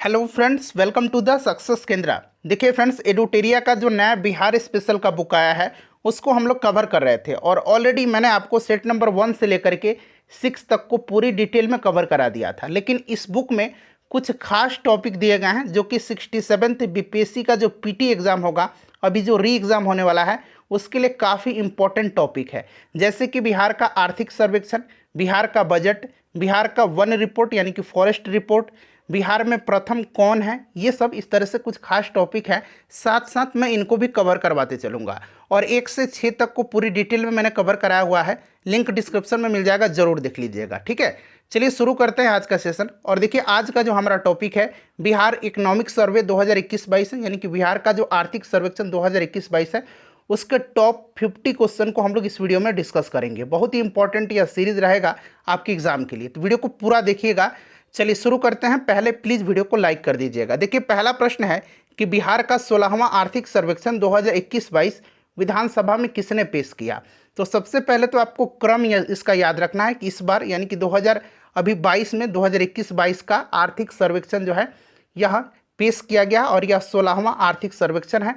Hello friends, welcome to the success Kendra. देखिए friends, एडुटेरिया का जो नया बिहार स्पेशल का बुक आया है उसको हम लोग कवर कर रहे थे और ऑलरेडी मैंने आपको सेट नंबर 1 से लेकर के 6 तक को पूरी डिटेल में कवर करा दिया था। लेकिन इस बुक में कुछ खास टॉपिक दिए गए हैं जो कि 67th बीपीएससी का जो पीटी एग्ज़ाम होगा, अभी जो री एग्ज़ाम होने वाला है, उसके लिए काफ़ी इंपॉर्टेंट टॉपिक है। जैसे कि बिहार का आर्थिक सर्वेक्षण, बिहार का बजट, बिहार का वन रिपोर्ट यानी कि फॉरेस्ट रिपोर्ट, बिहार में प्रथम कौन है, ये सब इस तरह से कुछ खास टॉपिक है। साथ साथ मैं इनको भी कवर करवाते चलूँगा और 1 से 6 तक को पूरी डिटेल में मैंने कवर कराया हुआ है। लिंक डिस्क्रिप्शन में मिल जाएगा, ज़रूर देख लीजिएगा। ठीक है, चलिए शुरू करते हैं आज का सेशन। और देखिए, आज का जो हमारा टॉपिक है बिहार इकोनॉमिक सर्वे 2021-22 है, यानी कि बिहार का जो आर्थिक सर्वेक्षण 2021-22 है उसके टॉप 50 क्वेश्चन को हम लोग इस वीडियो में डिस्कस करेंगे। बहुत ही इंपॉर्टेंट यह सीरीज रहेगा आपके एग्जाम के लिए, तो वीडियो को पूरा देखिएगा। चलिए शुरू करते हैं। पहले प्लीज़ वीडियो को लाइक कर दीजिएगा। देखिए, पहला प्रश्न है कि बिहार का 16वां आर्थिक सर्वेक्षण 2021-22 विधानसभा में किसने पेश किया। तो सबसे पहले तो आपको क्रम इसका याद रखना है कि इस बार यानी कि 2022 में 2021-22 का आर्थिक सर्वेक्षण जो है यह पेश किया गया और यह 16वां आर्थिक सर्वेक्षण है।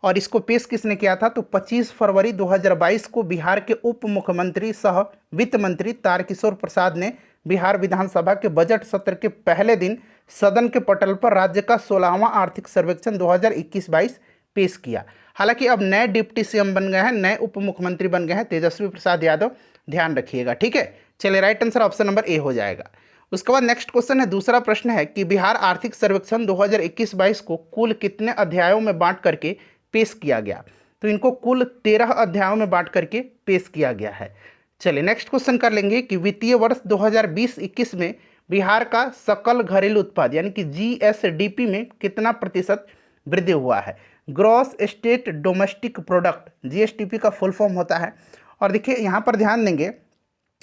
और इसको पेश किसने किया था, तो 25 फरवरी 2022 को बिहार के उप मुख्यमंत्री सह वित्त मंत्री तारकिशोर प्रसाद ने बिहार विधानसभा के बजट सत्र के पहले दिन सदन के पटल पर राज्य का 16वां आर्थिक सर्वेक्षण 2021-22 पेश किया। हालांकि अब नए डिप्टी सीएम बन गए हैं, नए उप मुख्यमंत्री बन गए हैं तेजस्वी प्रसाद यादव, ध्यान रखिएगा। ठीक है, चलिए right answer option number A हो जाएगा। उसके बाद नेक्स्ट क्वेश्चन है, दूसरा प्रश्न है कि बिहार आर्थिक सर्वेक्षण 2021-22 को कुल कितने अध्यायों में बांट करके पेश किया गया। तो इनको कुल 13 अध्यायों में बांट करके पेश किया गया है। चलिए नेक्स्ट क्वेश्चन कर लेंगे कि वित्तीय वर्ष 2020-21 में बिहार का सकल घरेलू उत्पाद यानी कि जीएसडीपी में कितना प्रतिशत वृद्धि हुआ है। Gross state domestic product GSDP का फुल फॉर्म होता है। और देखिए यहाँ पर ध्यान देंगे,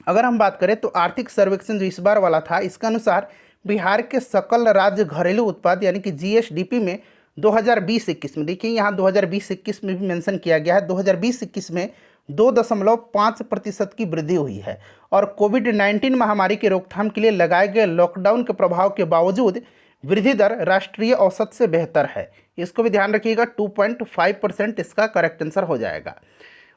अगर हम बात करें तो आर्थिक सर्वेक्षण जो इस बार वाला था इसके अनुसार बिहार के सकल राज्य घरेलू उत्पाद यानी कि जीएसडीपी में 2020-21 में, देखिए यहाँ 2020-21 में भी मेंशन किया गया है, 2020-21 में 2.5% की वृद्धि हुई है। और कोविड-19 महामारी की रोकथाम के लिए लगाए गए लॉकडाउन के प्रभाव के बावजूद वृद्धि दर राष्ट्रीय औसत से बेहतर है। इसको भी ध्यान रखिएगा, 2.5% इसका करेक्ट आंसर हो जाएगा।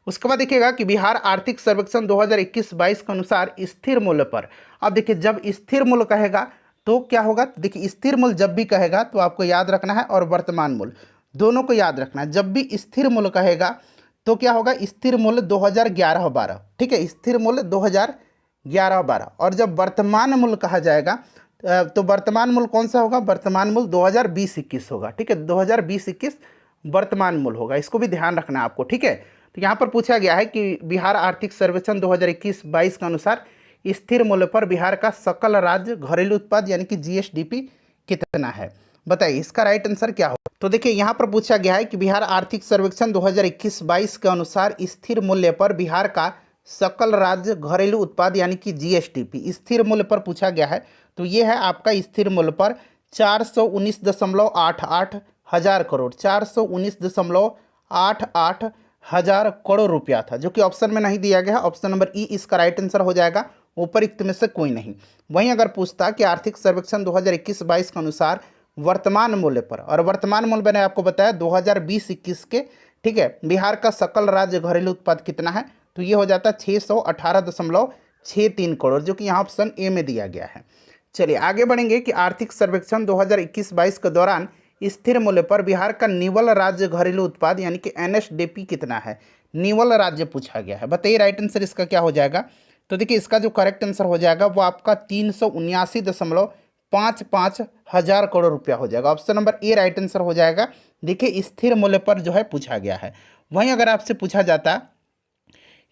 उसके बाद देखिएगा कि बिहार आर्थिक सर्वेक्षण 2021-22 के अनुसार स्थिर मूल्य पर, अब देखिए जब स्थिर मूल्य कहेगा तो क्या होगा, तो देखिए स्थिर मूल्य जब भी कहेगा तो आपको याद रखना है और वर्तमान मूल्य दोनों को याद रखना है। जब भी स्थिर मूल्य कहेगा तो क्या होगा, स्थिर मूल्य 2011-12, ठीक है, स्थिर मूल्य 2011-12। और जब वर्तमान मूल्य कहा जाएगा तो वर्तमान मूल्य कौन सा होगा, वर्तमान मूल्य 2020-21 होगा। ठीक है, 2020-21 वर्तमान मूल्य होगा, इसको भी ध्यान रखना है आपको। ठीक है, तो यहाँ पर पूछा गया है कि बिहार आर्थिक सर्वेक्षण 2021-22 के अनुसार स्थिर मूल्य पर बिहार का सकल राज्य घरेलू उत्पाद यानी कि जीएसडीपी कितना है, बताइए इसका राइट आंसर क्या होगा। तो देखिए यहाँ पर पूछा गया है कि बिहार आर्थिक सर्वेक्षण 2021-22 के अनुसार स्थिर मूल्य पर बिहार का सकल राज्य घरेलू उत्पाद यानी कि जीएसडीपी स्थिर मूल्य पर पूछा गया है। तो ये है आपका स्थिर मूल्य पर 419.88 हज़ार करोड़, 419.88 हज़ार करोड़ रुपया था, जो कि ऑप्शन में नहीं दिया गया है। ऑप्शन नंबर ई इसका राइट आंसर हो जाएगा, उपरोक्त में से कोई नहीं। वहीं अगर पूछता कि आर्थिक सर्वेक्षण 2021-22 के अनुसार वर्तमान मूल्य पर, और वर्तमान मूल्य मैंने आपको बताया 2020-21 के, ठीक है, बिहार का सकल राज्य घरेलू उत्पाद कितना है, तो ये हो जाता है 618.63 करोड़, जो कि यहाँ ऑप्शन ए में दिया गया है। चलिए आगे बढ़ेंगे कि आर्थिक सर्वेक्षण 2021-22 के दौरान स्थिर मूल्य पर बिहार का निवल राज्य घरेलू उत्पाद यानी कि एनएसडीपी कितना है। निवल राज्य पूछा गया है, बताइए राइट आंसर इसका क्या हो जाएगा। तो देखिए इसका जो करेक्ट आंसर हो जाएगा वो आपका 379.55 हज़ार करोड़ रुपया हो जाएगा। Option number A right answer हो जाएगा। देखिए स्थिर मूल्य पर जो है पूछा गया है। वहीं अगर आपसे पूछा जाता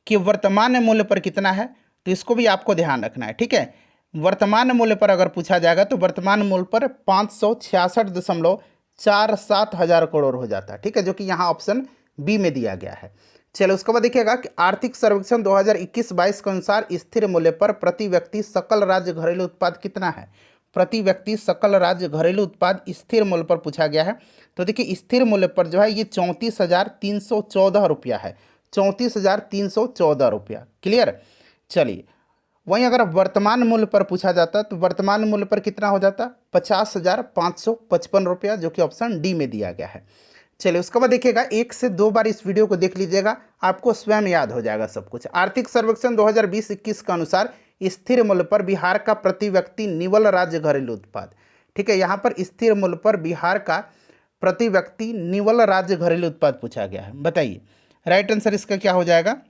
कि वर्तमान मूल्य पर कितना है, तो इसको भी आपको ध्यान रखना है। ठीक है, वर्तमान मूल्य पर अगर पूछा जाएगा तो वर्तमान मूल्य पर 566.47 हज़ार करोड़ हो जाता है। ठीक है, जो कि यहाँ ऑप्शन बी में दिया गया है। चलो उसके बाद देखिएगा कि आर्थिक सर्वेक्षण 2021-22 के अनुसार स्थिर मूल्य पर प्रति व्यक्ति सकल राज्य घरेलू उत्पाद कितना है। प्रति व्यक्ति सकल राज्य घरेलू उत्पाद स्थिर मूल्य पर पूछा गया है। तो देखिए स्थिर मूल्य पर जो है ये 34,314 रुपया है, 34,314 रुपया। क्लियर। चलिए वहीं अगर वर्तमान मूल्य पर पूछा जाता तो वर्तमान मूल्य पर कितना हो जाता, 50,555 रुपया, जो कि ऑप्शन डी में दिया गया है। चलिए उसके बाद देखिएगा, 1 से 2 बार इस वीडियो को देख लीजिएगा, आपको स्वयं याद हो जाएगा सब कुछ। आर्थिक सर्वेक्षण 2020-21 के अनुसार स्थिर मूल्य पर बिहार का प्रति व्यक्ति निवल राज्य घरेलू उत्पाद, ठीक है, यहाँ पर स्थिर मूल्य पर बिहार का प्रति व्यक्ति निवल राज्य घरेलू उत्पाद पूछा गया है। बताइए राइट आंसर इसका क्या हो जाएगा।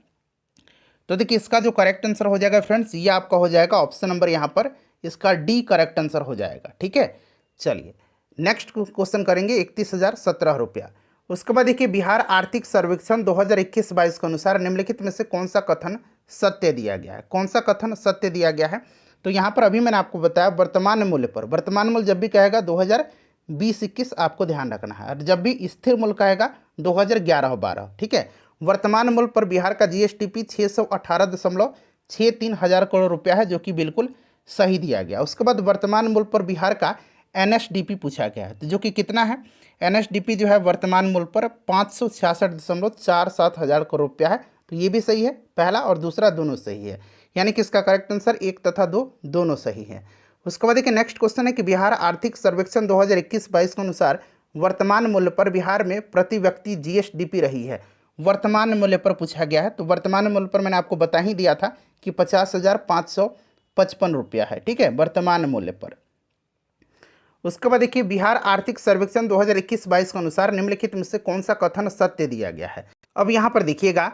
तो देखिए इसका जो करेक्ट आंसर हो जाएगा फ्रेंड्स, ये आपका हो जाएगा ऑप्शन नंबर यहाँ पर इसका डी करेक्ट आंसर हो जाएगा। ठीक है, चलिए नेक्स्ट क्वेश्चन करेंगे। 31,017 रुपया। उसके बाद देखिए, बिहार आर्थिक सर्वेक्षण 2021-22 के अनुसार निम्नलिखित में से कौन सा कथन सत्य दिया गया है। कौन सा कथन सत्य दिया गया है, तो यहाँ पर अभी मैंने आपको बताया वर्तमान मूल्य पर, वर्तमान मूल्य जब भी कहेगा 2020-21 आपको ध्यान रखना है, और जब भी स्थिर मूल्य कहेगा 2011-12। ठीक है, वर्तमान मूल्य पर बिहार का जीएसडीपी 618.63 हज़ार करोड़ रुपया है, जो कि बिल्कुल सही दिया गया। उसके बाद वर्तमान मूल्य पर बिहार का एनएसडीपी पूछा गया है, तो जो कि कितना है, एनएसडीपी जो है वर्तमान मूल्य पर 566.47 हज़ार करोड़ रुपया है। तो ये भी सही है, पहला और दूसरा दोनों सही है, यानी कि इसका करेक्ट आंसर 1 तथा 2 दोनों सही है। उसके बाद देखिए नेक्स्ट क्वेश्चन है कि बिहार आर्थिक सर्वेक्षण 2021-22 के अनुसार वर्तमान मूल्य पर बिहार में प्रति व्यक्ति जीएसडीपी रही है। वर्तमान मूल्य पर पूछा गया है, तो वर्तमान मूल्य पर मैंने आपको बता ही दिया था कि 50,555 रुपया है। ठीक है, वर्तमान मूल्य पर। उसके बाद देखिए, बिहार आर्थिक सर्वेक्षण 2021-22 के अनुसार निम्नलिखित में से कौन सा कथन सत्य दिया गया है। अब यहाँ पर देखिएगा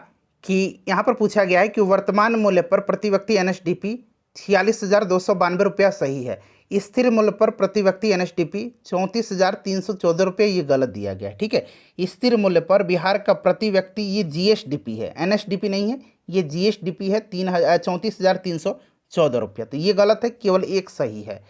कि यहाँ पर पूछा गया है कि वर्तमान मूल्य पर प्रति व्यक्ति एनएसडीपी 46,292 रुपया सही है। स्थिर मूल्य पर प्रति व्यक्ति एनएसडीपी 34,314 रुपये, ये गलत दिया गया है। ठीक है, स्थिर मूल्य पर बिहार का प्रति व्यक्ति, ये जीएसडीपी है, एनएसडीपी नहीं है, ये जीएसडीपी है 34,314 रुपया, तो ये गलत है, केवल एक सही है।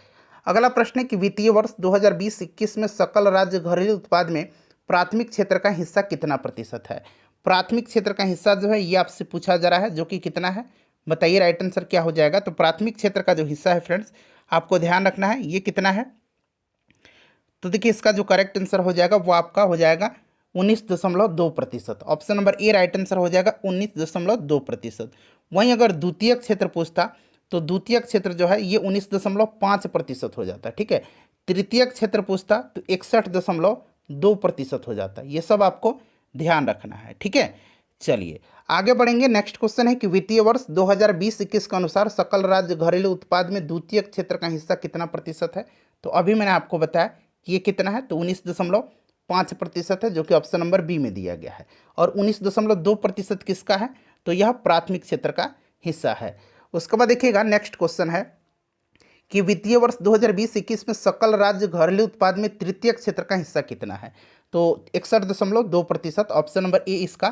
अगला प्रश्न है कि वित्तीय वर्ष 2020-21 में सकल राज्य घरेलू उत्पाद में प्राथमिक क्षेत्र का हिस्सा कितना प्रतिशत है। प्राथमिक क्षेत्र का हिस्सा जो है ये आपसे पूछा जा रहा है, जो कि कितना है, बताइए राइट आंसर क्या हो जाएगा। तो प्राथमिक क्षेत्र का जो हिस्सा है फ्रेंड्स, आपको ध्यान रखना है ये कितना है। तो देखिए इसका जो करेक्ट आंसर हो जाएगा वो आपका हो जाएगा 19.2%। Option number A right answer हो जाएगा 19.2%। वहीं अगर द्वितीय क्षेत्र पूछता तो द्वितीय क्षेत्र जो है ये 19.5% हो जाता है। ठीक है, तृतीय क्षेत्र पूछता तो 61.2% हो जाता है। ये सब आपको ध्यान रखना है। ठीक है, चलिए आगे बढ़ेंगे। नेक्स्ट क्वेश्चन है कि वित्तीय वर्ष 2020-21 के अनुसार सकल राज्य घरेलू उत्पाद में द्वितीय क्षेत्र का हिस्सा कितना प्रतिशत है। तो अभी मैंने आपको बताया कि ये कितना है, तो 19.5% है, जो कि ऑप्शन नंबर बी में दिया गया है। और 19.2% किसका है, तो यह प्राथमिक क्षेत्र का हिस्सा है। उसके बाद देखिएगा नेक्स्ट क्वेश्चन है कि वित्तीय वर्ष 2020-21 में सकल राज्य घरेलू उत्पाद में तृतीय क्षेत्र का हिस्सा कितना है। तो 61.2%, ऑप्शन नंबर ए इसका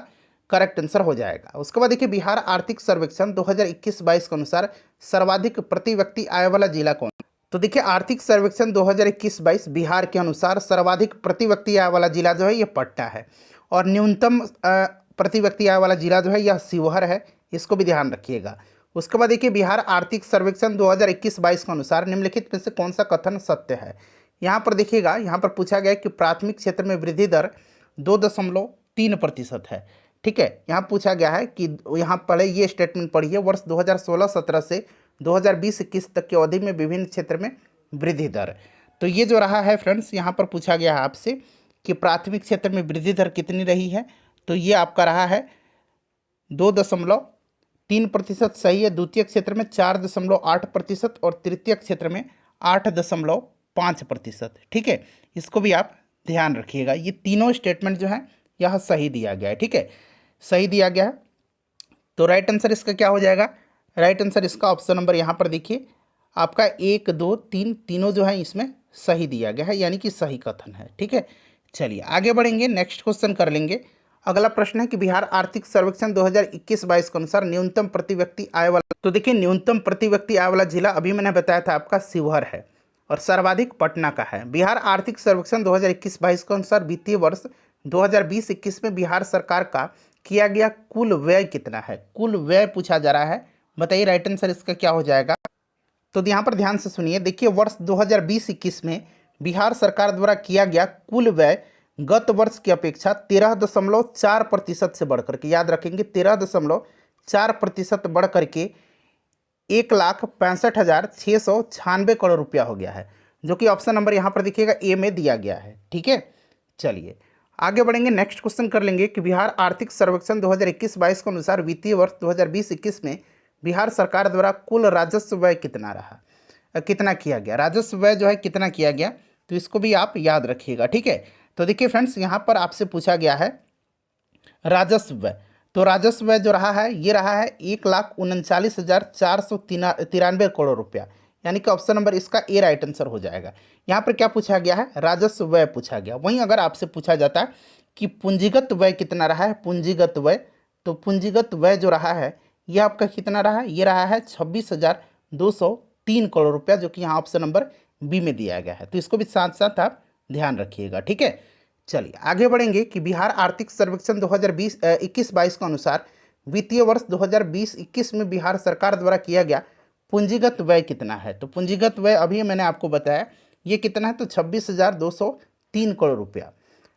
करेक्ट आंसर हो जाएगा। उसके बाद देखिए, बिहार आर्थिक सर्वेक्षण 2021-22 के अनुसार सर्वाधिक प्रति व्यक्ति आय वाला जिला कौन। तो देखिए आर्थिक सर्वेक्षण 2021-22 बिहार के अनुसार सर्वाधिक प्रति व्यक्ति आय वाला जिला जो है ये पटना है, और न्यूनतम प्रति व्यक्ति आय वाला जिला जो है यह शिवहर है, इसको भी ध्यान रखिएगा। उसके बाद देखिए, बिहार आर्थिक सर्वेक्षण 2021-22 के अनुसार निम्नलिखित में से कौन सा कथन सत्य है। यहाँ पर देखिएगा, यहाँ पर पूछा गया कि प्राथमिक क्षेत्र में वृद्धि दर 2.3% है। ठीक है, यहाँ पूछा गया है कि यहाँ पहले ये स्टेटमेंट पढ़िए, वर्ष 2016-17 से 2020-21 तक की अवधि में विभिन्न क्षेत्र में वृद्धि दर। तो ये जो रहा है फ्रेंड्स, यहाँ पर पूछा गया है आपसे कि प्राथमिक क्षेत्र में वृद्धि दर कितनी रही है, तो ये आपका रहा है 2.3% सही है। द्वितीय क्षेत्र में 4.8% और तृतीय क्षेत्र में 8.5%। ठीक है, इसको भी आप ध्यान रखिएगा। ये तीनों स्टेटमेंट जो है यह सही दिया गया है। ठीक है, सही दिया गया है। तो राइट आंसर इसका क्या हो जाएगा, राइट आंसर इसका ऑप्शन नंबर यहाँ पर देखिए आपका 1, 2, 3 तीनों जो है इसमें सही दिया गया है, यानी कि सही कथन है। ठीक है, चलिए आगे बढ़ेंगे, नेक्स्ट क्वेश्चन कर लेंगे। अगला प्रश्न है कि बिहार आर्थिक सर्वेक्षण 2021-22 के अनुसार न्यूनतम प्रति व्यक्ति आय वाला, तो देखिए न्यूनतम प्रति व्यक्ति आय वाला जिला अभी मैंने बताया था आपका शिवहर है, और सर्वाधिक पटना का है। बिहार आर्थिक सर्वेक्षण 2021-22 के अनुसार वित्तीय वर्ष 2020-21 में बिहार सरकार का किया गया कुल व्यय कितना है। कुल व्यय पूछा जा रहा है, बताइए राइट आंसर इसका क्या हो जाएगा। तो यहाँ पर ध्यान से सुनिए, देखिए वर्ष 2020-21 में बिहार सरकार द्वारा किया गया कुल व्यय गत वर्ष की अपेक्षा 13.4% से बढ़कर के, याद रखेंगे 13.4% बढ़ करके 1,65,696 करोड़ रुपया हो गया है। जो कि ऑप्शन नंबर यहाँ पर देखिएगा ए में दिया गया है। ठीक है, चलिए आगे बढ़ेंगे। नेक्स्ट क्वेश्चन कर लेंगे कि बिहार आर्थिक सर्वेक्षण 2021-22 के अनुसार वित्तीय वर्ष 2020-21 में बिहार सरकार द्वारा कुल राजस्व व्यय कितना रहा, कितना किया गया, राजस्व व्यय जो है कितना किया गया, तो इसको भी आप याद रखिएगा। ठीक है, तो देखिए फ्रेंड्स यहाँ पर आपसे पूछा गया है राजस्व व्यय, तो राजस्व व्यय जो रहा है ये रहा है 1,39,493 करोड़ रुपया, यानी कि ऑप्शन नंबर इसका ए राइट आंसर हो जाएगा। यहाँ पर क्या पूछा गया है, राजस्व व्यय पूछा गया। वहीं अगर आपसे पूछा जाता है कि पूंजीगत व्यय कितना रहा है, पूंजीगत व्यय, तो पूंजीगत व्यय जो रहा है ये आपका कितना रहा है, ये रहा है 26,203 करोड़ रुपया, जो कि यहाँ ऑप्शन नंबर बी में दिया गया है। तो इसको भी साथ साथ आप ध्यान रखिएगा। ठीक है, चलिए आगे बढ़ेंगे कि बिहार आर्थिक सर्वेक्षण 2021-22 के अनुसार वित्तीय वर्ष 2020-21 में बिहार सरकार द्वारा किया गया पूंजीगत व्यय कितना है। तो पूंजीगत व्यय अभी मैंने आपको बताया ये कितना है, तो 26,203 करोड़ रुपया।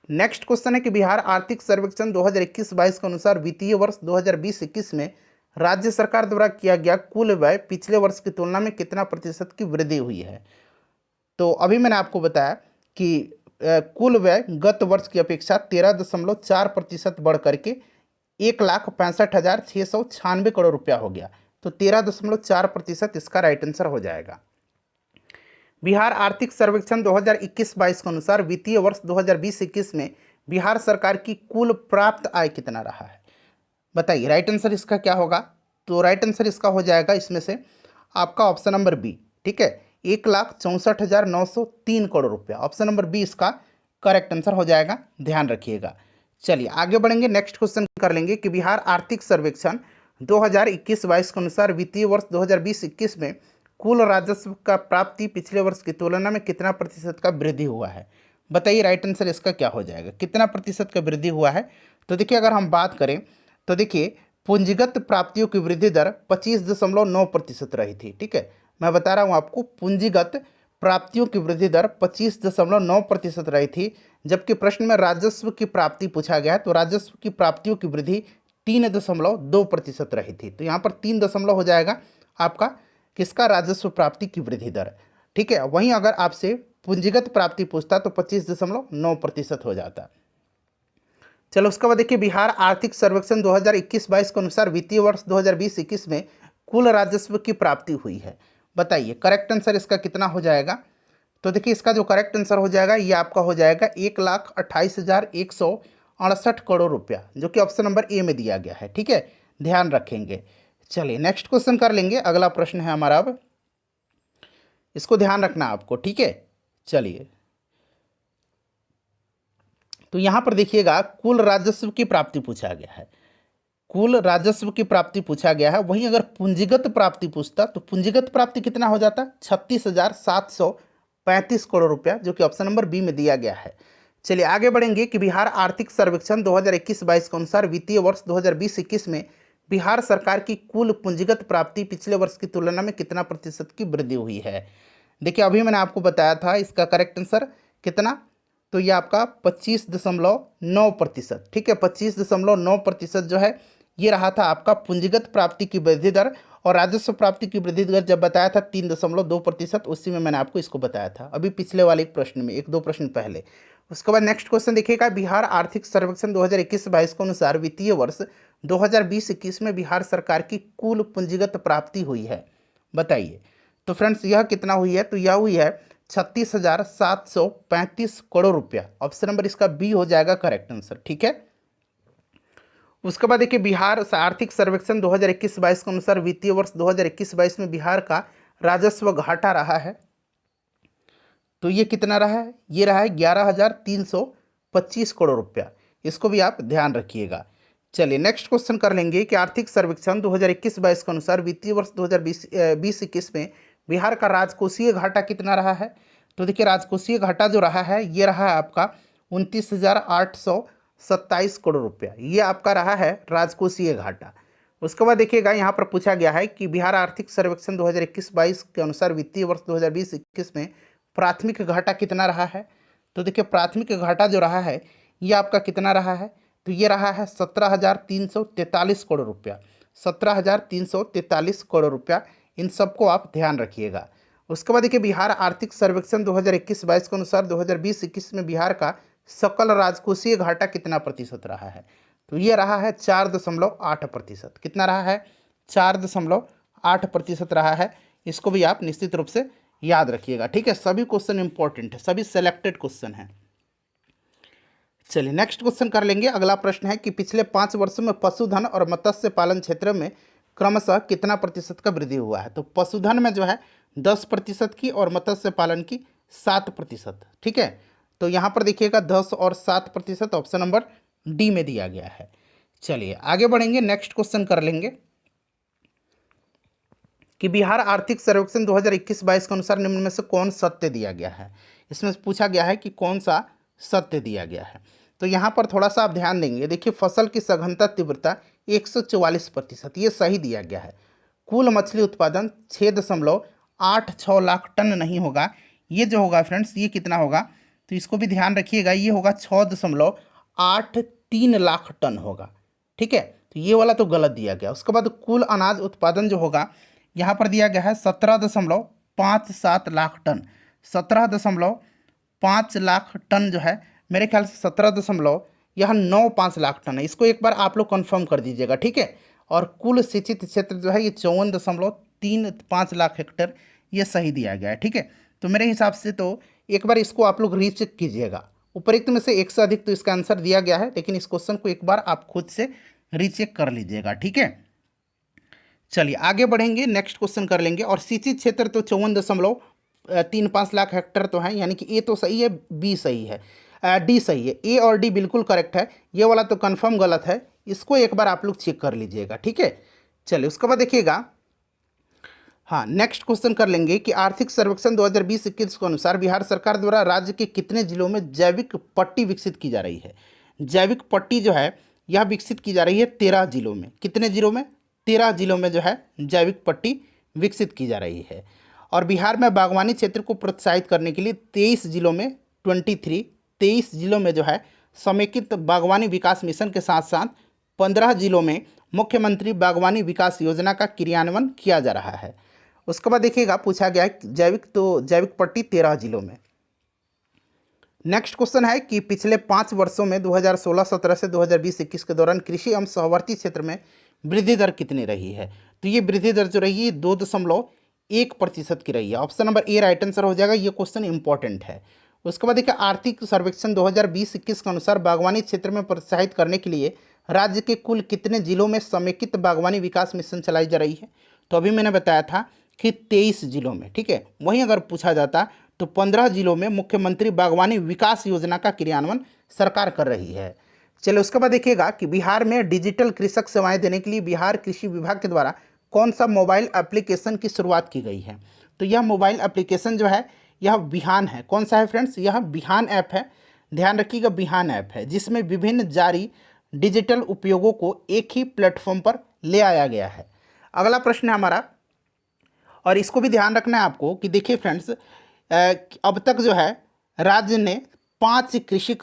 नेक्स्ट क्वेश्चन है कि बिहार आर्थिक सर्वेक्षण 2021-22 के अनुसार वित्तीय वर्ष 2020-21 में राज्य सरकार द्वारा किया गया कुल व्यय पिछले वर्ष की तुलना में कितना प्रतिशत की वृद्धि हुई है। तो अभी मैंने आपको बताया कि कुल व्यय गत वर्ष की अपेक्षा 13.4% बढ़ करके 1,65,696 करोड़ रुपया हो गया। तो 13.4% इसका राइट आंसर हो जाएगा। बिहार आर्थिक सर्वेक्षण 2021-22 के अनुसार वित्तीय वर्ष 2020-21 में बिहार सरकार की कुल प्राप्त आय कितना रहा है, बताइए राइट आंसर इसका क्या होगा। तो राइट आंसर इसका हो जाएगा इसमें से आपका ऑप्शन नंबर बी। ठीक है, 1,64,903 करोड़ रुपया, ऑप्शन नंबर बी इसका करेक्ट आंसर हो जाएगा, ध्यान रखिएगा। चलिए आगे बढ़ेंगे। नेक्स्ट क्वेश्चन कर लेंगे कि बिहार आर्थिक सर्वेक्षण 2021-22 के अनुसार वित्तीय वर्ष 2020-21 में कुल राजस्व का प्राप्ति पिछले वर्ष की तुलना में कितना प्रतिशत का वृद्धि हुआ है, बताइए राइट आंसर इसका क्या हो जाएगा, कितना प्रतिशत का वृद्धि हुआ है। तो देखिए अगर हम बात करें तो देखिए पूंजीगत प्राप्तियों की वृद्धि दर 25.9% रही थी। ठीक है, मैं बता रहा हूँ आपको, पूंजीगत प्राप्तियों की वृद्धि दर 25.9% रही थी, जबकि प्रश्न में राजस्व की प्राप्ति पूछा गया है तो राजस्व की प्राप्तियों की वृद्धि 3.2% रही थी। तो यहाँ पर 3 दशमलव हो जाएगा आपका किसका, राजस्व प्राप्ति की वृद्धि दर। ठीक है, वहीं अगर आपसे पूंजीगत प्राप्ति पूछता तो 25.9% हो जाता। चलो उसके बाद देखिए बिहार आर्थिक सर्वेक्षण 2021-22 के अनुसार वित्तीय वर्ष 2020-21 में कुल राजस्व की प्राप्ति हुई है, बताइए करेक्ट आंसर इसका कितना हो जाएगा। तो देखिए इसका जो करेक्ट आंसर हो जाएगा ये आपका हो जाएगा 1,28,168 करोड़ रुपया, जो कि ऑप्शन नंबर ए में दिया गया है। ठीक है, ध्यान रखेंगे। चलिए नेक्स्ट क्वेश्चन कर लेंगे। अगला प्रश्न है हमारा, अब इसको ध्यान रखना आपको। ठीक है, चलिए तो यहाँ पर देखिएगा कुल राजस्व की प्राप्ति पूछा गया है, कुल राजस्व की प्राप्ति पूछा गया है। वहीं अगर पूंजीगत प्राप्ति पूछता तो पूंजीगत प्राप्ति कितना हो जाता, 36,735 करोड़ रुपया, जो कि ऑप्शन नंबर बी में दिया गया है। चलिए आगे बढ़ेंगे कि बिहार आर्थिक सर्वेक्षण 2021-22 के अनुसार वित्तीय वर्ष 2020-21 में बिहार सरकार की कुल पूंजीगत प्राप्ति पिछले वर्ष की तुलना में कितना प्रतिशत की वृद्धि हुई है। देखिए अभी मैंने आपको बताया था इसका करेक्ट आंसर कितना, तो ये आपका 25.9%। ठीक है, 25.9% जो है ये रहा था आपका पूंजीगत प्राप्ति की वृद्धि दर, और राजस्व प्राप्ति की वृद्धि दर जब बताया था 3.2%, उसी में मैंने आपको इसको बताया था अभी पिछले वाले एक प्रश्न में, 1-2 प्रश्न पहले। उसके बाद नेक्स्ट क्वेश्चन देखिएगा बिहार आर्थिक सर्वेक्षण 2021-22 के अनुसार वित्तीय वर्ष 2020-21 में बिहार सरकार की कुल पूंजीगत प्राप्ति हुई है, बताइए। तो फ्रेंड्स यह कितना हुई है, तो यह हुई है 36,735 करोड़ रुपया, ऑप्शन नंबर इसका बी हो जाएगा करेक्ट आंसर। ठीक है, उसके बाद देखिए बिहार आर्थिक सर्वेक्षण 2021-22 के अनुसार वित्तीय वर्ष 2021-22 में बिहार का राजस्व घाटा रहा है, तो ये कितना रहा है, ये रहा है 11,325 करोड़ रुपया, इसको भी आप ध्यान रखिएगा। चलिए नेक्स्ट क्वेश्चन कर लेंगे कि आर्थिक सर्वेक्षण 2021-22 के अनुसार वित्तीय वर्ष 2020-21 में बिहार का राजकोषीय घाटा कितना रहा है। तो देखिए राजकोषीय घाटा जो रहा है ये रहा है आपका 29,827 करोड़ रुपया, ये आपका रहा है राजकोषीय घाटा। उसके बाद देखिएगा यहाँ पर पूछा गया है कि बिहार आर्थिक सर्वेक्षण 2021-22 के अनुसार वित्तीय वर्ष 2020-21 में प्राथमिक घाटा कितना रहा है। तो देखिए प्राथमिक घाटा जो रहा है ये आपका कितना रहा है, तो ये रहा है 17,343 करोड़ रुपया, 17,343 करोड़ रुपया। इन सबको आप ध्यान रखिएगा। उसके बाद देखिए बिहार आर्थिक सर्वेक्षण 2021-22 के अनुसार 2020-21 में बिहार का सकल राजकोषीय घाटा कितना प्रतिशत रहा है? तो ये रहा है 4.8%। कितना रहा है? 4.8% रहा है। इसको भी आप निश्चित रूप से याद रखिएगा, ठीक है। सभी क्वेश्चन इंपॉर्टेंट है, सभी सेलेक्टेड क्वेश्चन है। चलिए नेक्स्ट क्वेश्चन कर लेंगे। अगला प्रश्न है कि पिछले 5 वर्षों में पशुधन और मत्स्य पालन क्षेत्र में क्रमशः कितना प्रतिशत का वृद्धि हुआ है? तो पशुधन में जो है 10% की और मत्स्य पालन की 7%, ठीक है। तो यहाँ पर देखिएगा 10 और 7%, ऑप्शन नंबर डी में दिया गया है। चलिए आगे बढ़ेंगे, नेक्स्ट क्वेश्चन कर लेंगे कि बिहार आर्थिक सर्वेक्षण 2021-22 के अनुसार निम्न में से कौन सत्य दिया गया है? इसमें पूछा गया है कि कौन सा सत्य दिया गया है। तो यहाँ पर थोड़ा सा आप ध्यान देंगे, देखिए फसल की सघनता तीव्रता 144%, ये सही दिया गया है। कुल मछली उत्पादन 6.86 लाख टन नहीं होगा, ये जो होगा फ्रेंड्स ये कितना होगा? तो इसको भी ध्यान रखिएगा, ये होगा 6.83 लाख टन होगा, ठीक है। तो ये वाला तो गलत दिया गया। उसके बाद कुल अनाज उत्पादन जो होगा यहाँ पर दिया गया है 17.57 लाख टन। 17.5 लाख टन जो है, मेरे ख्याल से 17.95 लाख टन है। इसको एक बार आप लोग कंफर्म कर दीजिएगा, ठीक है। और कुल सिंचित क्षेत्र जो है ये 54.35 लाख हेक्टेयर, ये सही दिया गया है, ठीक है। तो मेरे हिसाब से तो एक बार इसको आप लोग रीचेक कीजिएगा। उपरोक्त में से एक से अधिक तो इसका आंसर दिया गया है, लेकिन इस क्वेश्चन को एक बार आप खुद से रीचेक कर लीजिएगा, ठीक है। चलिए आगे बढ़ेंगे, नेक्स्ट क्वेश्चन कर लेंगे। और सिंचित क्षेत्र तो 54.35 लाख हेक्टेयर तो है, यानी कि ए तो सही है, बी सही है, डी सही है। ए और डी बिल्कुल करेक्ट है, ये वाला तो कंफर्म गलत है। इसको एक बार आप लोग चेक कर लीजिएगा, ठीक है। चलिए उसके बाद देखिएगा, हाँ नेक्स्ट क्वेश्चन कर लेंगे कि आर्थिक सर्वेक्षण 2020-21 के अनुसार बिहार सरकार द्वारा राज्य के कितने जिलों में जैविक पट्टी विकसित की जा रही है? जैविक पट्टी जो है यह विकसित की जा रही है 13 जिलों में। कितने जिलों में? 13 जिलों में जो है जैविक पट्टी विकसित की जा रही है। और बिहार में बागवानी क्षेत्र को प्रोत्साहित करने के लिए 23 जिलों में 23 जिलों में जो है समेकित बागवानी विकास मिशन के साथ साथ 15 जिलों में मुख्यमंत्री बागवानी विकास योजना का क्रियान्वयन किया जा रहा है। उसके बाद देखिएगा पूछा गया है जैविक पट्टी 13 जिलों में। नेक्स्ट क्वेश्चन है कि पिछले 5 वर्षों में 2016-17 से 2020-21 के दौरान कृषि एवं सहवर्ती क्षेत्र में वृद्धि दर कितनी रही है? तो ये वृद्धि दर जो रही है 2.1% की रही है। Option number A right answer हो जाएगा, ये क्वेश्चन इंपॉर्टेंट है। उसके बाद देखिए आर्थिक सर्वेक्षण 2020-21 के अनुसार बागवानी क्षेत्र में प्रोत्साहित करने के लिए राज्य के कुल कितने जिलों में समेकित बागवानी विकास मिशन चलाई जा रही है? तो अभी मैंने बताया था कि 23 जिलों में, ठीक है। वहीं अगर पूछा जाता तो 15 जिलों में मुख्यमंत्री बागवानी विकास योजना का क्रियान्वयन सरकार कर रही है। चलिए उसके बाद देखिएगा कि बिहार में डिजिटल कृषक सेवाएं देने के लिए बिहार कृषि विभाग के द्वारा कौन सा मोबाइल एप्लीकेशन की शुरुआत की गई है? तो यह मोबाइल एप्लीकेशन जो है यह बिहान है। कौन सा है फ्रेंड्स? यह बिहान ऐप है, ध्यान रखिएगा, बिहान ऐप है, जिसमें विभिन्न जारी डिजिटल उपयोगों को एक ही प्लेटफॉर्म पर ले आया गया है। अगला प्रश्न है हमारा, और इसको भी ध्यान रखना है आपको कि देखिए फ्रेंड्स, अब तक जो है राज्य ने 5 कृषि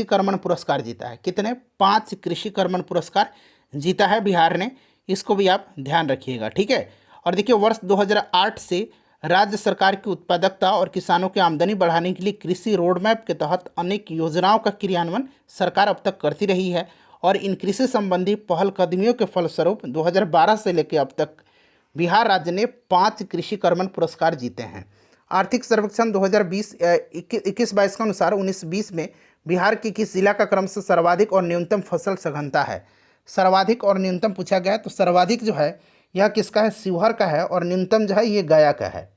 कर्मण पुरस्कार जीता है। कितने? 5 कृषि कर्मण पुरस्कार जीता है बिहार ने, इसको भी आप ध्यान रखिएगा, ठीक है। और देखिए वर्ष 2008 से राज्य सरकार की उत्पादकता और किसानों की आमदनी बढ़ाने के लिए कृषि रोडमैप के तहत अनेक योजनाओं का क्रियान्वयन सरकार अब तक करती रही है। और इन कृषि संबंधी पहलकदमियों के फलस्वरूप 2012 से लेकर अब तक बिहार राज्य ने 5 कृषि कर्मण पुरस्कार जीते हैं। आर्थिक सर्वेक्षण 2021-22 के अनुसार 19-20 में बिहार के किस जिला का क्रम से सर्वाधिक और न्यूनतम फसल सघनता है? सर्वाधिक और न्यूनतम पूछा गया है, तो सर्वाधिक जो है यह किसका है? शिवहर का है, और न्यूनतम जो है ये गया का है।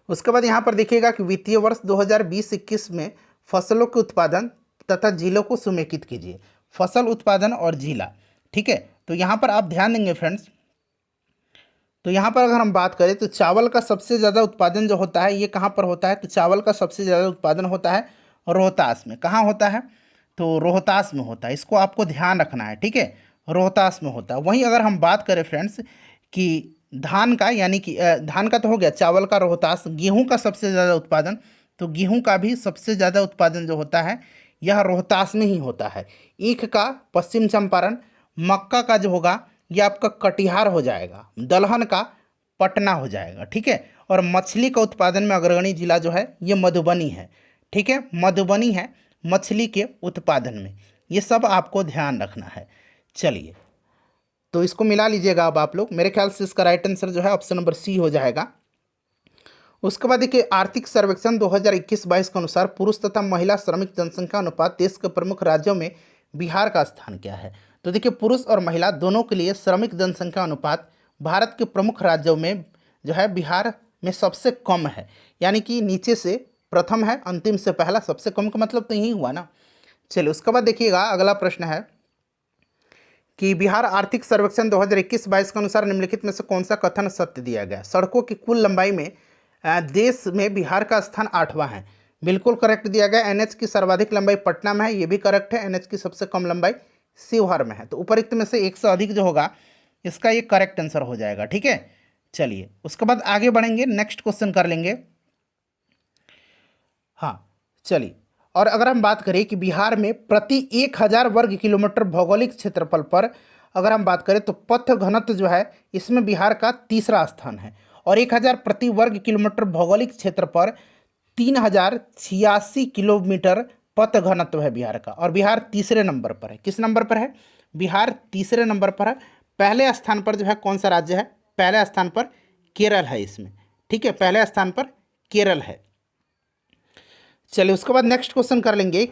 उसके बाद यहाँ पर देखिएगा कि वित्तीय वर्ष 2020-21 में फसलों के उत्पादन तथा जिलों को समेकित कीजिए। फसल उत्पादन और जिला, ठीक है। तो यहाँ पर आप ध्यान देंगे फ्रेंड्स, तो यहाँ पर अगर हम बात करें तो चावल का सबसे ज़्यादा उत्पादन जो होता है ये कहाँ पर होता है? तो चावल का सबसे ज़्यादा उत्पादन होता है रोहतास में। कहाँ होता है? तो रोहतास में होता है, इसको आपको ध्यान रखना है, ठीक है, रोहतास में होता है। वहीं अगर हम बात करें फ्रेंड्स कि धान का, यानी कि धान का तो हो गया, चावल का रोहतास। गेहूँ का सबसे ज़्यादा उत्पादन, तो गेहूँ का भी सबसे ज़्यादा उत्पादन जो होता है यह रोहतास में ही होता है। ईख का पश्चिम चंपारण, मक्का का जो होगा ये आपका कटिहार हो जाएगा, दलहन का पटना हो जाएगा। ठीक है, और मछली का उत्पादन में अग्रणी जिला जो है ये मधुबनी है। ठीक है, मधुबनी है मछली के उत्पादन में, ये सब आपको ध्यान रखना है। चलिए, तो इसको मिला लीजिएगा अब आप लोग। मेरे ख्याल से इसका राइट आंसर जो है ऑप्शन नंबर सी हो जाएगा। उसके बाद देखिए, आर्थिक सर्वेक्षण 2021-22 के अनुसार पुरुष तथा महिला श्रमिक जनसंख्या अनुपात देश के प्रमुख राज्यों में बिहार का स्थान क्या है। तो देखिए, पुरुष और महिला दोनों के लिए श्रमिक जनसंख्या अनुपात भारत के प्रमुख राज्यों में जो है बिहार में सबसे कम है, यानी कि नीचे से प्रथम है, अंतिम से पहला, सबसे कम का मतलब तो यही हुआ ना। चलिए, उसके बाद देखिएगा, अगला प्रश्न है कि बिहार आर्थिक सर्वेक्षण 2021-22 के अनुसार निम्नलिखित में से कौन सा कथन सत्य दिया गया। सड़कों की कुल लंबाई में देश में बिहार का स्थान 8वां है, बिल्कुल करेक्ट दिया गया। एनएच की सर्वाधिक लंबाई पटना में है, ये भी करेक्ट है। एनएच की सबसे कम लंबाई शिवहर में है। तो उपरोक्त में से एक से अधिक जो होगा इसका ये करेक्ट आंसर हो जाएगा। ठीक है, चलिए उसके बाद आगे बढ़ेंगे, नेक्स्ट क्वेश्चन कर लेंगे। हाँ, चलिए, और अगर हम बात करें कि बिहार में प्रति 1000 वर्ग किलोमीटर भौगोलिक क्षेत्रफल पर अगर हम बात करें तो पथ घनत्व जो है इसमें बिहार का तीसरा स्थान है, और 1000 प्रति वर्ग किलोमीटर भौगोलिक क्षेत्र पर 3086 किलोमीटर पथ घनत्व है बिहार का, और बिहार तीसरे नंबर पर है। किस नंबर पर है? बिहार तीसरे नंबर पर है। पहले स्थान पर जो है कौन सा राज्य है? पहले स्थान पर केरल है इसमें। ठीक है, पहले स्थान पर केरल है। चलिए, उसके बाद नेक्स्ट क्वेश्चन कर लेंगे।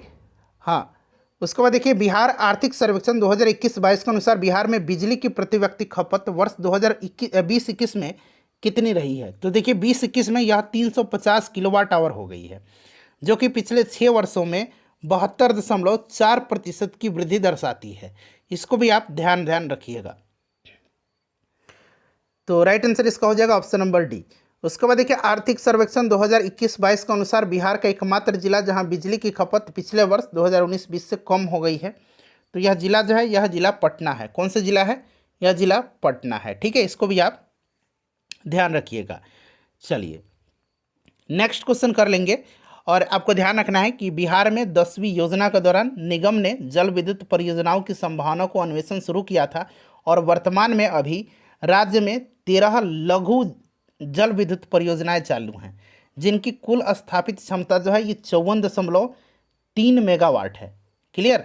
हाँ, उसके बाद देखिए, बिहार आर्थिक सर्वेक्षण 2021-22 के अनुसार बिहार में बिजली की प्रति व्यक्ति खपत वर्ष 2020-21 में कितनी रही है। तो देखिए, 20-21 में यह 350 किलोवाट आवर हो गई है, जो कि पिछले 6 वर्षों में 72.4% की वृद्धि दर्शाती है। इसको भी आप ध्यान रखिएगा। तो राइट आंसर इसका हो जाएगा ऑप्शन नंबर डी। उसके बाद देखिए, आर्थिक सर्वेक्षण 2021-22 के अनुसार बिहार का एकमात्र जिला जहां बिजली की खपत पिछले वर्ष 2019-20 से कम हो गई है, तो यह जिला जो है यह जिला पटना है। कौन सा जिला है? यह जिला पटना है। ठीक है, इसको भी आप ध्यान रखिएगा। चलिए, नेक्स्ट क्वेश्चन कर लेंगे, और आपको ध्यान रखना है कि बिहार में 10वीं योजना के दौरान निगम ने जल विद्युत परियोजनाओं की संभावनाओं को अन्वेषण शुरू किया था, और वर्तमान में अभी राज्य में 13 लघु जल विद्युत परियोजनाएं चालू हैं, जिनकी कुल स्थापित क्षमता जो है ये 54.3 मेगावाट है। क्लियर?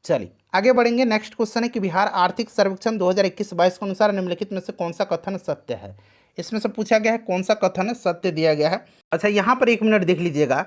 चलिए आगे बढ़ेंगे। नेक्स्ट क्वेश्चन है कि बिहार आर्थिक सर्वेक्षण 2021-22 के अनुसार निम्नलिखित में से कौन सा कथन सत्य है। इसमें से पूछा गया है कौन सा कथन सत्य दिया गया है। अच्छा, यहाँ पर 1 मिनट देख लीजिएगा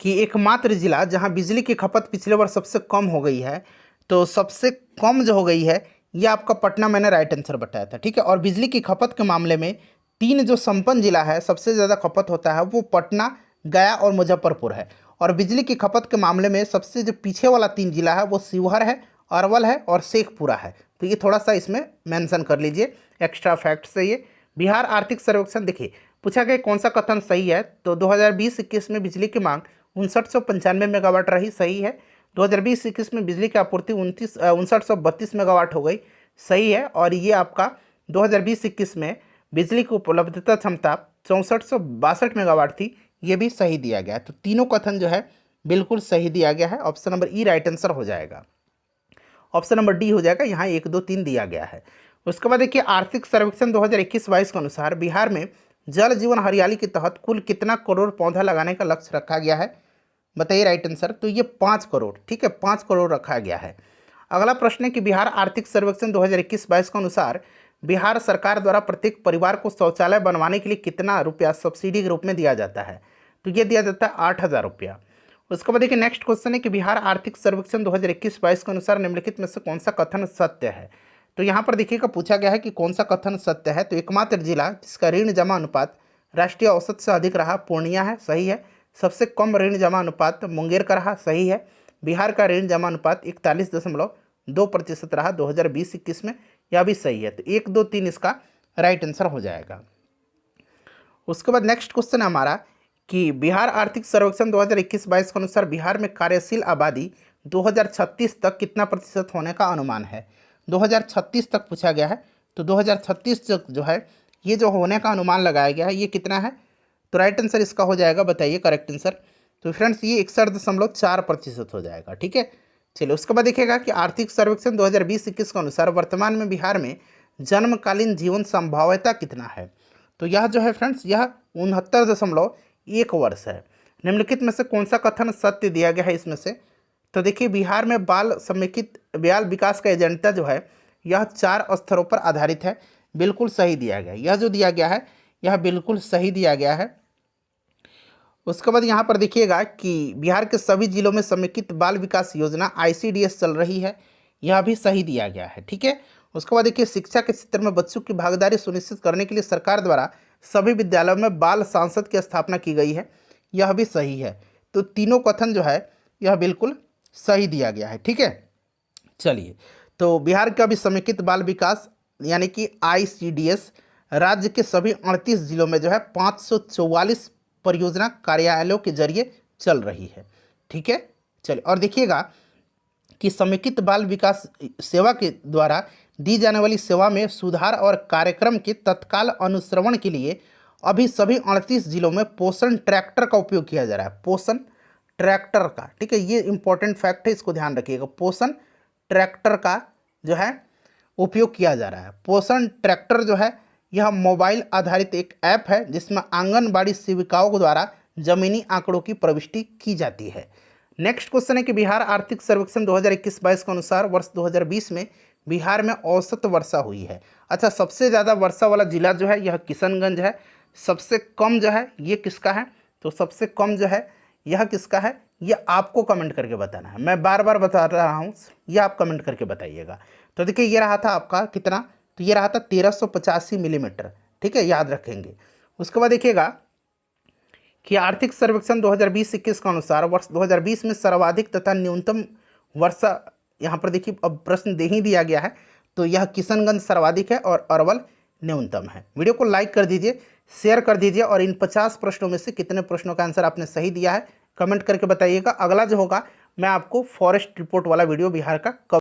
कि एकमात्र जिला जहाँ बिजली की खपत पिछले वर्ष सबसे कम हो गई है, तो सबसे कम जो हो गई है ये आपका पटना, मैंने राइट आंसर बताया था। ठीक है, और बिजली की खपत के मामले में 3 जो संपन्न जिला है सबसे ज़्यादा खपत होता है वो पटना, गया और मुजफ्फरपुर है, और बिजली की खपत के मामले में सबसे जो पीछे वाला 3 जिला है वो शिवहर है, अरवल है और शेखपुरा है। तो ये थोड़ा सा इसमें मेंशन कर लीजिए, एक्स्ट्रा फैक्ट से। ये बिहार आर्थिक सर्वेक्षण देखिए, पूछा गया कौन सा कथन सही है, तो 2020-21 में बिजली की मांग 5995 मेगावाट रही, सही है। 2020-21 में बिजली की आपूर्ति 5932 मेगावाट हो गई, सही है। और ये आपका 2020-21 में बिजली की उपलब्धता क्षमता 6462 मेगावाट थी, ये भी सही दिया गया है। तो तीनों कथन जो है बिल्कुल सही दिया गया है। ऑप्शन नंबर ई राइट आंसर हो जाएगा। ऑप्शन नंबर डी हो जाएगा, यहाँ 1, 2, 3 दिया गया है। उसके बाद देखिए, आर्थिक सर्वेक्षण 2021-22 के अनुसार बिहार में जल जीवन हरियाली के तहत कुल कितना करोड़ पौधा लगाने का लक्ष्य रखा गया है, बताइए राइट आंसर। तो ये 5 करोड़। ठीक है, 5 करोड़ रखा गया है। अगला प्रश्न है कि बिहार आर्थिक सर्वेक्षण 2021-22 के अनुसार बिहार सरकार द्वारा प्रत्येक परिवार को शौचालय बनवाने के लिए कितना रुपया सब्सिडी के रूप में दिया जाता है। तो ये दिया जाता है 8000 रुपया। उसके बाद देखिए, नेक्स्ट क्वेश्चन है कि बिहार आर्थिक सर्वेक्षण 2021-22 के अनुसार निम्नलिखित में से कौन सा कथन सत्य है। तो यहाँ पर देखिएगा पूछा गया है कि कौन सा कथन सत्य है। तो एकमात्र जिला जिसका ऋण जमा अनुपात राष्ट्रीय औसत से अधिक रहा पूर्णिया है, सही है। सबसे कम ऋण जमा अनुपात मुंगेर का रहा, सही है। बिहार का ऋण जमा अनुपात 41.2% रहा 2020-21 में, यह भी सही है। तो 1, 2, 3 इसका राइट आंसर हो जाएगा। उसके बाद नेक्स्ट क्वेश्चन है हमारा कि बिहार आर्थिक सर्वेक्षण 2021-22 के अनुसार बिहार में कार्यशील आबादी 2036 तक कितना प्रतिशत होने का अनुमान है। 2036 तक पूछा गया है, तो 2036 तक जो है ये जो होने का अनुमान लगाया गया है ये कितना है। तो राइट आंसर इसका हो जाएगा, बताइए करेक्ट आंसर। तो फ्रेंड्स ये 61.4% हो जाएगा। ठीक है, चलिए उसके बाद देखिएगा कि आर्थिक सर्वेक्षण 2020-21 के अनुसार वर्तमान में बिहार में जन्मकालीन जीवन संभाव्यता कितना है। तो यह जो है फ्रेंड्स, यह 69.1 वर्ष है। निम्नलिखित में से कौन सा कथन सत्य दिया गया है इसमें से? तो देखिए, बिहार में बाल समेकित बाल विकास का एजेंडा जो है यह 4 स्तरों पर आधारित है। बिल्कुल सही दिया गया है, यह जो दिया गया है यह बिल्कुल सही दिया गया है। उसके बाद यहाँ पर देखिएगा कि बिहार के सभी जिलों में समेकित बाल विकास योजना ICDS चल रही है, यह भी सही दिया गया है। ठीक है। उसके बाद देखिए, शिक्षा के क्षेत्र में बच्चों की भागीदारी सुनिश्चित करने के लिए सरकार द्वारा सभी विद्यालयों में बाल सांसद की स्थापना की गई है, यह भी सही है। तो तीनों कथन जो है यह बिल्कुल सही दिया गया है। ठीक है। चलिए, तो बिहार का भी समेकित बाल विकास यानी कि ICDS राज्य के सभी 38 जिलों में जो है 544 परियोजना कार्यालयों के जरिए चल रही है। ठीक है। चलिए, और देखिएगा कि समेकित बाल विकास सेवा के द्वारा दी जाने वाली सेवा में सुधार और कार्यक्रम के तत्काल अनुश्रवण के लिए अभी सभी 38 जिलों में पोषण ट्रैक्टर का उपयोग किया जा रहा है। पोषण ट्रैक्टर का, ठीक है, ये इंपॉर्टेंट फैक्ट है, इसको ध्यान रखिएगा। पोषण ट्रैक्टर का जो है उपयोग किया जा रहा है। पोषण ट्रैक्टर जो है यह मोबाइल आधारित एक ऐप है जिसमें आंगनबाड़ी सेविकाओं द्वारा जमीनी आंकड़ों की प्रविष्टि की जाती है। नेक्स्ट क्वेश्चन है कि बिहार आर्थिक सर्वेक्षण 2021-22 के अनुसार वर्ष 2020 में बिहार में औसत वर्षा हुई है। अच्छा, सबसे ज़्यादा वर्षा वाला जिला जो है यह किशनगंज है। सबसे कम जो है ये किसका है? तो सबसे कम जो है यह किसका है, ये आपको कमेंट करके बताना है। मैं बार बार बता रहा हूँ, ये आप कमेंट करके बताइएगा। तो देखिए, ये रहा था आपका कितना, तो ये रहा था 1385 मिलीमीटर। ठीक है, याद रखेंगे। उसके बाद देखिएगा कि आर्थिक सर्वेक्षण 2020-21 के अनुसार वर्ष 2020 में सर्वाधिक तथा न्यूनतम वर्षा, यहाँ पर देखिए अब प्रश्न दे ही दिया गया है, तो यह किशनगंज सर्वाधिक है और अरवल न्यूनतम है। वीडियो को लाइक कर दीजिए, शेयर कर दीजिए, और इन 50 प्रश्नों में से कितने प्रश्नों का आंसर आपने सही दिया है कमेंट करके बताइएगा। अगला जो होगा मैं आपको फॉरेस्ट रिपोर्ट वाला वीडियो बिहार का